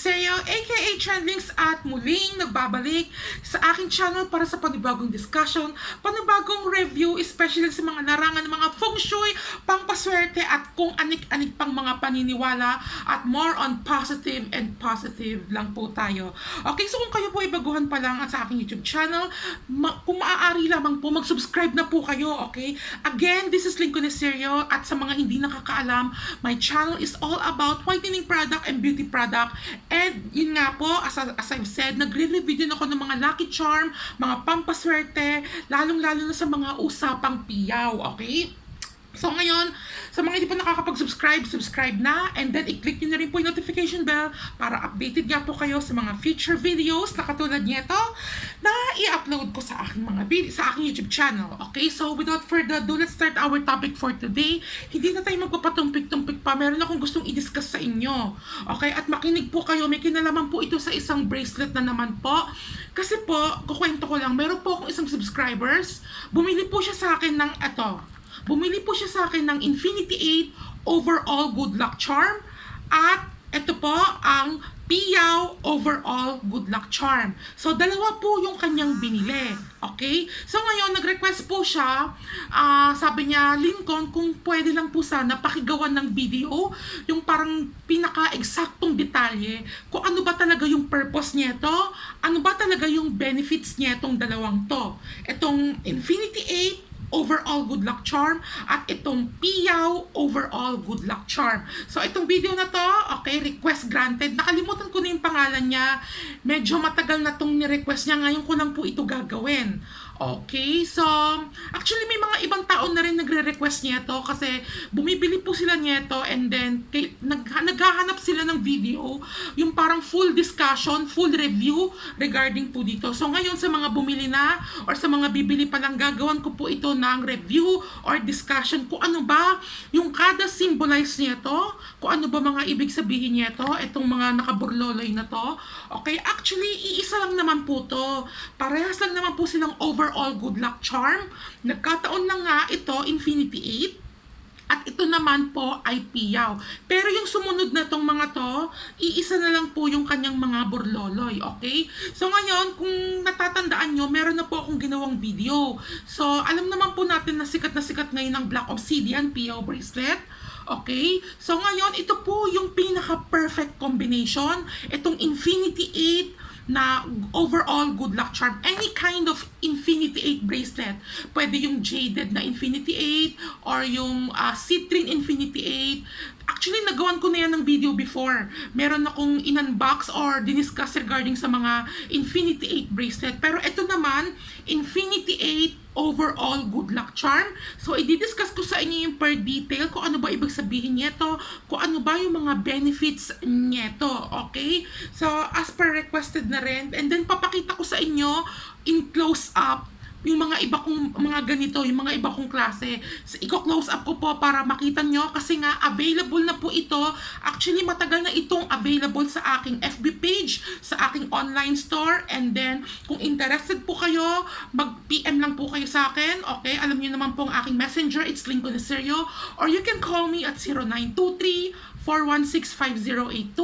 Serio, aka Trendlings, at muling nagbabalik sa aking channel para sa panibagong discussion, panibagong review, especially sa mga larangan ng mga feng shui, pangpaswerte at kung anik-anik pang mga paniniwala, at more on positive and positive lang po tayo. Okay, so kung kayo po ay baguhan pa lang sa aking YouTube channel, kung maaari lamang po mag-subscribe na po kayo, okay? Again, this is Lincoln Serio, at sa mga hindi nakakaalam, my channel is all about whitening product and beauty product. And yun nga po, as I've said, nagre-review din ako ng mga lucky charm, mga pampaswerte, lalong-lalo na sa mga usapang piyaw, okay? So ngayon, sa mga hindi pa nakakapag-subscribe, subscribe na, and then i-click nyo na rin po yung notification bell para updated nga po kayo sa mga future videos na katulad nito na i-upload ko sa aking mga video, sa aking YouTube channel. Okay, so without further ado, let's start our topic for today. Hindi na tayo magpapatumpik-tumpik pa, meron akong gustong i-discuss sa inyo. Okay, at makinig po kayo, may kinalaman po ito sa isang bracelet na naman po. Kasi po, kukwento ko lang, meron po akong isang subscribers, bumili po siya sa akin ng Bumili po siya sa akin ng Infinity 8 Overall Good Luck Charm, at ito po ang Piyaw Overall Good Luck Charm. So dalawa po yung kanyang binili. Okay? So ngayon nag-request po siya, sabi niya, Lincoln, kung pwede lang po sana pakigawan ng video yung parang pinaka-eksaktong detalye kung ano ba talaga yung purpose nito, ano ba talaga yung benefits nitong dalawang to. Itong Infinity 8 Overall Good Luck Charm at itong Piyaw Overall Good Luck Charm. So itong video na to, okay, request granted. Nakalimutan ko na yung pangalan niya. Medyo matagal na tong ni-request niya. Ngayon ko lang po ito gagawin. Okay, so actually may mga ibang tao na rin nagre-request niya to kasi bumibili po sila nito, and then naghahanap sila ng video, yung parang full discussion, full review regarding po dito. So ngayon sa mga bumili na or sa mga bibili pa lang, gagawan ko po ito ng review or discussion kung ano ba yung kada symbolize nito, kung ano ba mga ibig sabihin nito, itong mga nakaburloloy na to. Okay, actually iisa lang naman po to. Parehas lang naman po silang Overall Good Luck Charm. Nagkataon lang nga ito Infinity 8 at ito naman po ay Piyaw. Pero yung sumunod na tong mga to, iisa na lang po yung kanyang mga burloloy, okay? So ngayon, kung natatandaan nyo, meron na po akong ginawang video. So alam naman po natin na sikat ngayon ang Black Obsidian Piyaw bracelet. Okay? So ngayon, ito po yung pinaka-perfect combination. Itong Infinity 8 na Overall Good Luck Charm. Any kind of Infinity 8 bracelet. Pwede yung Jaded na Infinity 8 or yung Citrine Infinity 8. Actually, nagawan ko na yan ng video before. Meron akong in-unbox or diniscuss regarding sa mga Infinity 8 bracelet. Pero ito naman, Infinity 8 Overall Good Luck Charm. So, i-discuss ko sa inyo yung per detail kung ano ba ibig sabihin nito, kung ano ba yung mga benefits nito. Okay? So, as per requested na rin. And then, papakita ko sa inyo in close-up yung mga iba kong mga ganito, yung mga iba kong klase. So, i-close up ko po para makita nyo kasi nga available na po ito. Actually, matagal na itong available sa aking FB page, sa aking online store, and then kung interested po kayo, mag-PM lang po kayo sa akin. Okay, alam niyo naman po ang aking messenger, it's Lincoln Serio, or you can call me at 0923-416-5082.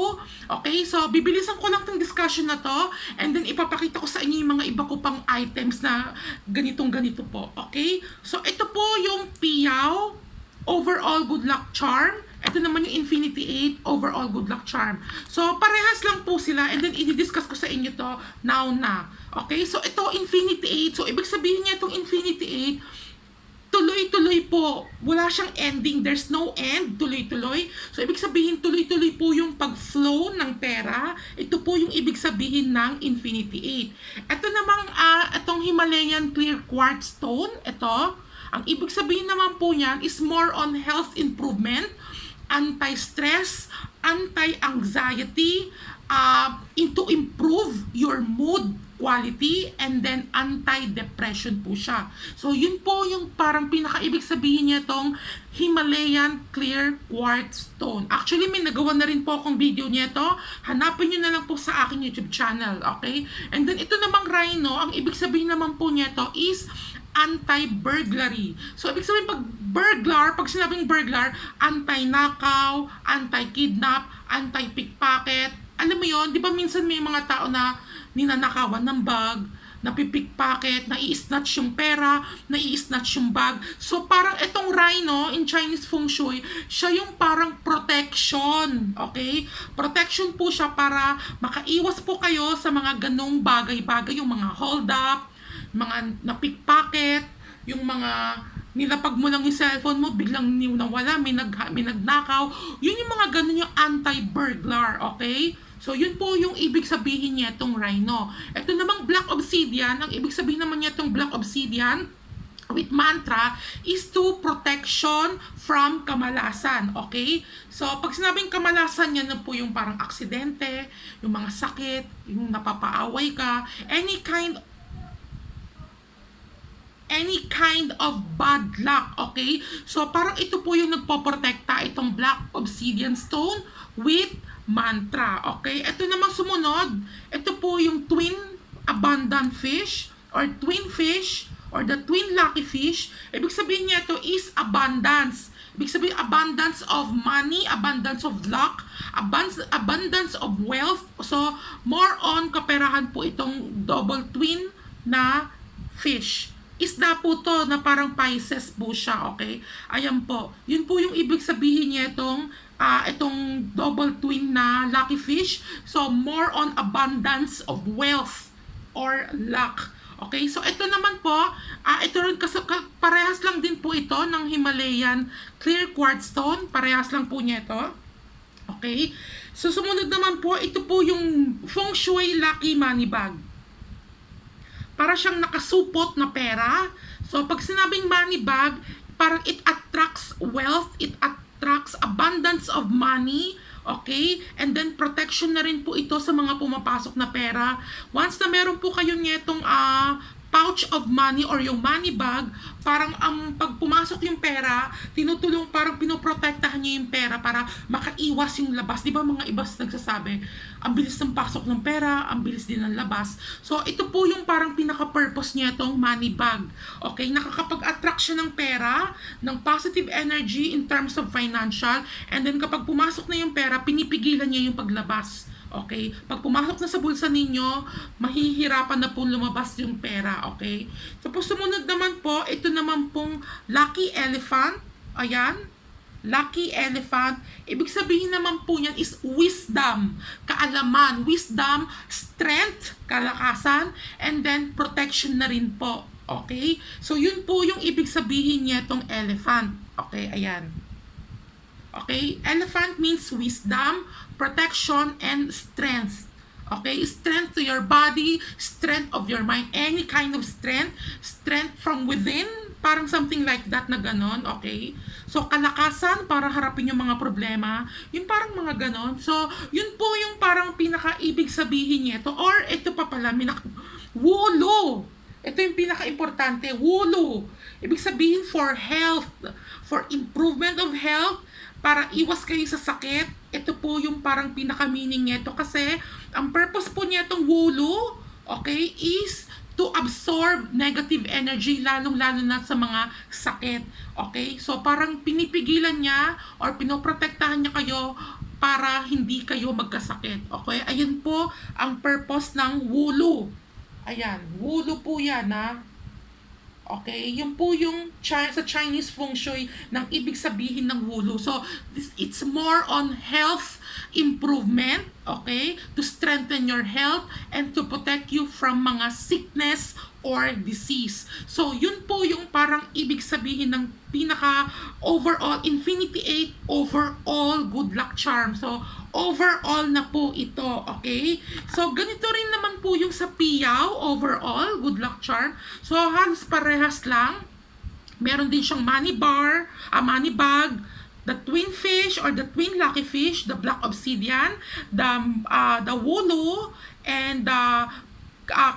Okay, so bibilisan ko lang tong discussion na to, and then ipapakita ko sa inyo yung mga iba ko pang items na ganito po. Okay, so ito po yung Piyaw Overall Good Luck Charm. Ito naman yung Infinity 8 Overall Good Luck Charm. So parehas lang po sila, and then i-discuss ko sa inyo to now na. Okay, so ito Infinity 8. So ibig sabihin niya itong Infinity 8, tuloy-tuloy po. Wala siyang ending. There's no end. Tuloy-tuloy. So, ibig sabihin, tuloy-tuloy po yung pag-flow ng pera. Ito po yung ibig sabihin ng Infinity 8. Ito namang, itong Himalayan Clear Quartz Stone, ito, ang ibig sabihin naman po niyan is more on health improvement, anti-stress, anti-anxiety, to improve your mood quality, and then anti-depression po siya. So, yun po yung parang pinaka-ibig sabihin niya itong Himalayan Clear Quartz Stone. Actually, may nagawa na rin po akong video niya ito. Hanapin nyo na lang po sa aking YouTube channel. Okay? And then, ito namang rhino, ang ibig sabihin naman po niya ito is anti-burglary. So, ibig sabihin pag burglar, pag sinabing burglar, anti-nakaw, anti-kidnap, anti-pickpocket, alam mo yon, di ba minsan may mga tao na ninanakawan ng bag, napipickpocket, nai-snatch yung pera, nai-snatch yung bag. So parang itong rhino in Chinese Feng Shui, siya yung parang protection, okay? Protection po siya para makaiwas po kayo sa mga ganong bagay-bagay, yung mga hold up, mga napickpocket, yung mga nilapag mo lang yung cellphone mo, biglang nawala, may nagnakaw. Yun yung mga ganun yung anti-burglar, okay? So, yun po yung ibig sabihin niya itong rhino. Ito namang black obsidian, ang ibig sabihin naman niya itong black obsidian with mantra is to protection from kamalasan, okay? So, pag sinabing kamalasan, yan na po yung parang aksidente, yung mga sakit, yung napapaaway ka, any kind of bad luck, okay? So, parang ito po yung nagpoprotekta, itong black obsidian stone with mantra, okay? Ito namang sumunod, ito po yung twin abundant fish or twin fish or the twin lucky fish. Ibig sabihin niya ito is abundance. Ibig sabihin abundance of money, abundance of luck, abundance of wealth. So, more on kaperahan po itong double twin na fish. Isda po to na parang Pisces po siya, okay? Ayan po. Yun po yung ibig sabihin niya itong double twin na lucky fish. So, more on abundance of wealth or luck. Okay? So, ito naman po, ito rin parehas lang din po ito ng Himalayan clear quartz stone. Parehas lang po niya ito. Okay? So, sumunod naman po, ito po yung Feng Shui Lucky Money Bag. Para siyang nakasupot na pera. So, pag sinabing money bag, parang it attracts wealth, it attracts abundance of money, okay? And then, protection na rin po ito sa mga pumapasok na pera. Once na meron po kayo nitong pouch of money or yung money bag, parang pag pumasok yung pera, tinutulong, parang pinoprotektahan niya yung pera para makaiwas yung labas. Di ba mga ibas nagsasabi, ang bilis ng pasok ng pera, ang bilis din ng labas. So, ito po yung parang pinaka-purpose niya itong money bag. Okay? Nakakapag-attract siya ng pera, ng positive energy in terms of financial, and then kapag pumasok na yung pera, pinipigilan niya yung paglabas. Okay? Pag pumasok na sa bulsa ninyo, mahihirapan na pong lumabas yung pera. Okay? Tapos sumunod naman po, ito naman pong lucky elephant. Ayan. Lucky elephant. Ibig sabihin naman po niyan is wisdom, kaalaman, wisdom, strength, kalakasan, and then protection na rin po. Okay? So, yun po yung ibig sabihin niya itong elephant. Okay? Ayan. Okay? Elephant means wisdom, protection, and strength. Okay? Strength to your body, strength of your mind, any kind of strength, strength from within, parang something like that na ganon, okay? So, kalakasan para harapin yung mga problema, yung parang mga ganon. So, yun po yung parang pinaka-ibig sabihin nito. Or, ito pa pala, wulu. Ito yung pinaka-importante, wulu. Ibig sabihin for health, for improvement of health, para iwas kayo sa sakit. Ito po yung parang pinaka-meaning nito kasi ang purpose po niya itong wulu, okay, is to absorb negative energy, lalong-lalo na sa mga sakit. Okay? So, parang pinipigilan niya or pinoprotektahan niya kayo para hindi kayo magkasakit. Okay? Ayun po ang purpose ng wulu. Ayan. Wulu po yan, ha? Okay? Yun po yung sa Chinese Feng Shui ng ibig sabihin ng wulu. So, it's more on health improvement, okay? To strengthen your health and to protect you from mga sickness or disease. So, yun po yung parang ibig sabihin ng pinaka overall Infinity 8 overall good luck charm. So, overall na po ito, okay? So, ganito rin naman po yung sa Piyaw, overall good luck charm. So, halos parehas lang. Meron din siyang money bar, money bag, the twin fish or the twin lucky fish, the black obsidian, the wulu, and the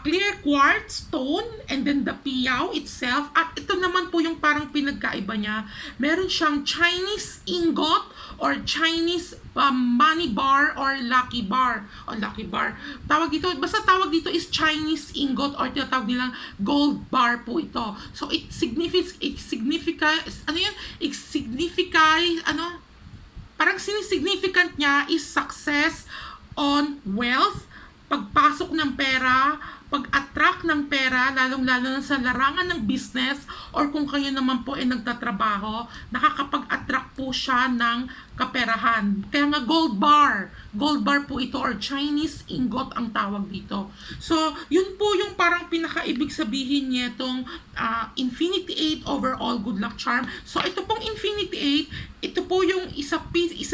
clear quartz stone, and then the piyaw itself. At ito naman po yung parang pinagkaiba niya. Meron siyang Chinese ingot or Chinese money bar or lucky bar. O lucky bar. Tawag dito, basta tawag dito is Chinese ingot or tinatawag nilang gold bar po ito. So it signifies, parang significant niya is success on wealth, pagpasok ng pera, pag-attract ng pera, lalong-lalo na sa larangan ng business or kung kayo naman po ay nagtatrabaho, nakakapag-attract po siya ng kaperahan. Kaya nga gold bar po ito or Chinese ingot ang tawag dito. So, yun po yung parang pinaka-ibig sabihin niya itong Infinity 8 overall good luck charm. So, ito pong Infinity 8, ito po yung isa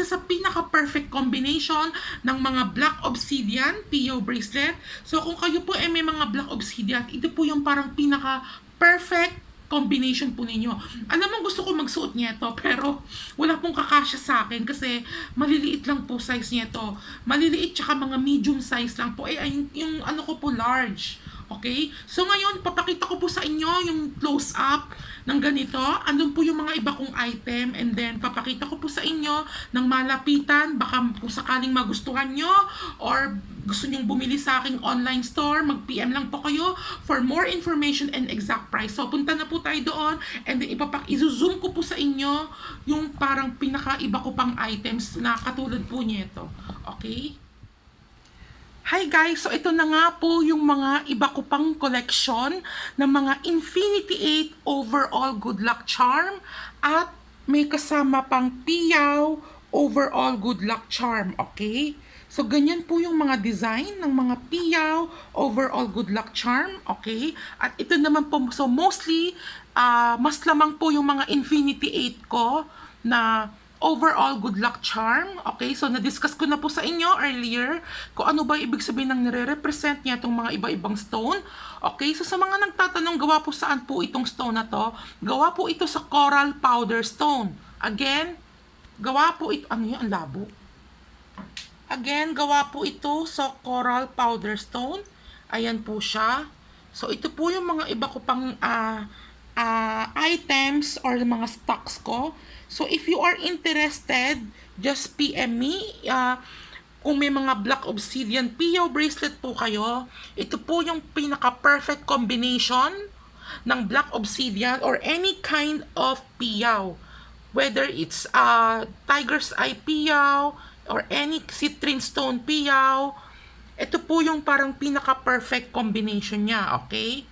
sa pinaka-perfect combination ng mga black obsidian PO bracelet. So, kung kayo po ay may mga black obsidian, ito po yung parang pinaka-perfect combination po ninyo. Alam mo, gusto ko magsuot niya ito, pero wala pong kakasya sa akin kasi maliliit lang po size niya ito. Maliliit tsaka mga medium size lang po. Yung ano ko po, large. Okay? So ngayon, papakita ko po sa inyo yung close up ng ganito. Andun po yung mga iba kong item and then papakita ko po sa inyo ng malapitan. Baka kung sakaling magustuhan nyo or gusto nyong bumili sa aking online store, mag-PM lang po kayo for more information and exact price. So punta na po tayo doon and then i-zoom ko po sa inyo yung parang pinaka-iba ko pang items na katulad po nito. Okay? Hi guys! So ito na nga po yung mga iba ko pang collection ng mga Infinity 8 overall good luck charm at may kasama pang Piyaw overall good luck charm. Okay? So ganyan po yung mga design ng mga Piyaw overall good luck charm. Okay? At ito naman po, so mostly mas lamang po yung mga Infinity 8 ko na overall good luck charm. Okay, so na-discuss ko na po sa inyo earlier kung ano ba ibig sabihin ng nire-represent niya itong mga iba-ibang stone. Okay, so sa mga nagtatanong, gawa po saan po itong stone na to? Gawa po ito sa coral powder stone. Again, gawa po ito, ano yun, ang labo. Again, gawa po ito sa coral powder stone. Ayan po siya. So ito po yung mga iba ko pang items or mga stocks ko. So, if you are interested, just PM me. Kung may mga black obsidian PO bracelet po kayo, ito po yung pinaka-perfect combination ng black obsidian or any kind of PO. Whether it's tiger's eye PO or any citrine stone PO, ito po yung parang pinaka-perfect combination niya, okay?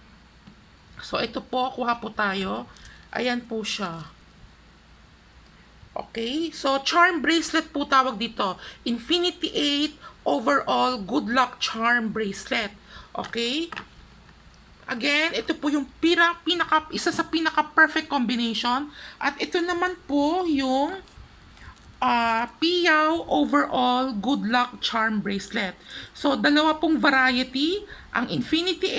So, ito po, kuha po tayo. Ayan po siya. Okay, so charm bracelet po tawag dito. Infinity 8 overall good luck charm bracelet. Okay? Again, ito po yung isa sa pinaka-perfect combination. At ito naman po yung Piyaw overall good luck charm bracelet. So, dalawa pong variety, ang Infinity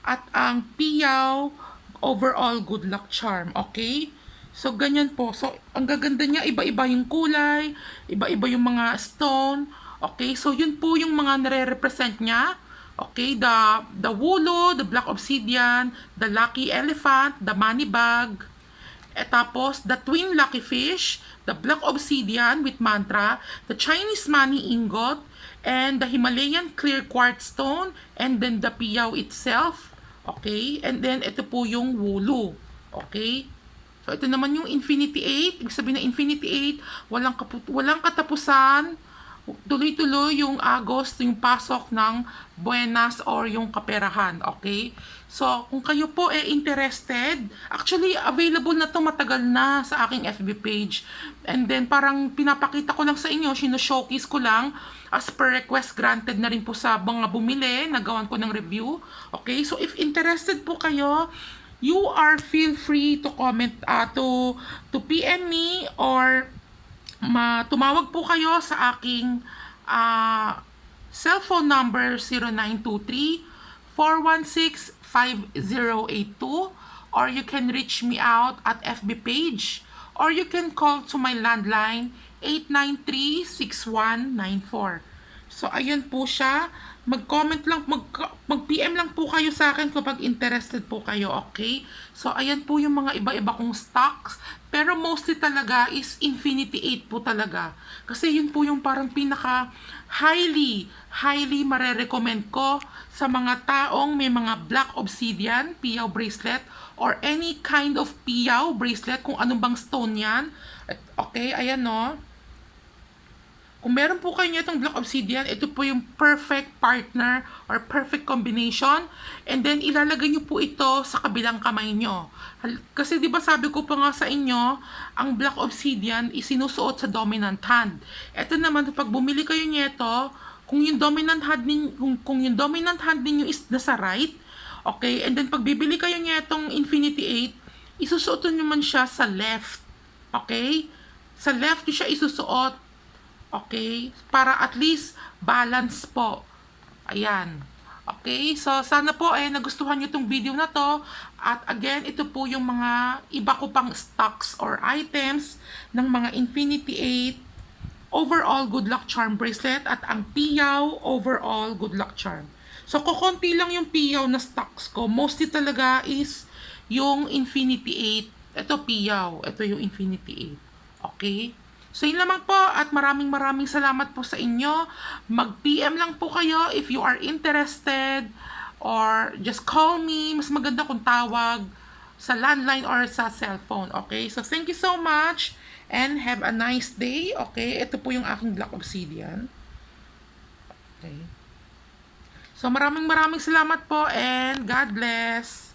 8 at ang Piyaw overall good luck charm. Okay? So, ganyan po. So, ang gaganda niya, iba-iba yung kulay, iba-iba yung mga stone. Okay, so yun po yung mga nare-represent niya. Okay, the wulo, the black obsidian, the lucky elephant, the money bag. Tapos, the twin lucky fish, the black obsidian with mantra, the Chinese money ingot, and the Himalayan clear quartz stone, and then the piyaw itself. Okay, and then ito po yung wulo. Okay. So, ito naman yung Infinity 8. Ibig sabihin na Infinity 8, walang katapusan. Tuloy-tuloy yung Agos, yung pasok ng buenas or yung kaperahan. Okay? So, kung kayo po interested, actually, available na to matagal na sa aking FB page. And then, parang pinapakita ko lang sa inyo, showcase ko lang, as per request granted na rin po sa mga bumili, nagawan ko ng review. Okay? So, if interested po kayo, you are feel free to comment to PM me or tumawag po kayo sa aking cellphone number 0923-416-5082 or you can reach me out at FB page or you can call to my landline 893-6194. So, ayan po siya. Mag-comment lang, mag-PM lang po kayo sa akin kapag interested po kayo, okay? So, ayan po yung mga iba-iba kong stocks. Pero mostly talaga is Infinity 8 po talaga. Kasi yun po yung parang highly mare-recommend ko sa mga taong may mga black obsidian, piyaw bracelet, or any kind of piyaw bracelet, kung anong bang stone yan. Okay, ayan no. Kung meron po kayo itong Black Obsidian, ito po yung perfect partner or perfect combination. And then, ilalagay nyo po ito sa kabilang kamay nyo. Kasi di ba sabi ko pa nga sa inyo, ang Black Obsidian isinusuot sa dominant hand. Ito naman, pag bumili kayo nito, kung yung dominant hand ninyo is nasa right, okay, and then pag bibili kayo nitong Infinity 8, isusuot nyo man siya sa left. Okay? Sa left nyo siya isusuot. Okay? Para at least balance po. Ayan. Okay? So, sana po nagustuhan nyo itong video na to. At again, ito po yung mga iba ko pang stocks or items ng mga Infinity 8 overall good luck charm bracelet at ang Piyaw overall good luck charm. So, kukunti lang yung Piyaw na stocks ko. Mostly talaga is yung Infinity 8. Ito Piyaw. Ito yung Infinity 8. Okay? So, yun lamang po at maraming salamat po sa inyo. Mag-PM lang po kayo if you are interested or just call me. Mas maganda kung tawag sa landline or sa cellphone. Okay? So, thank you so much and have a nice day. Okay? Ito po yung aking Black Obsidian. Okay? So, maraming salamat po and God bless.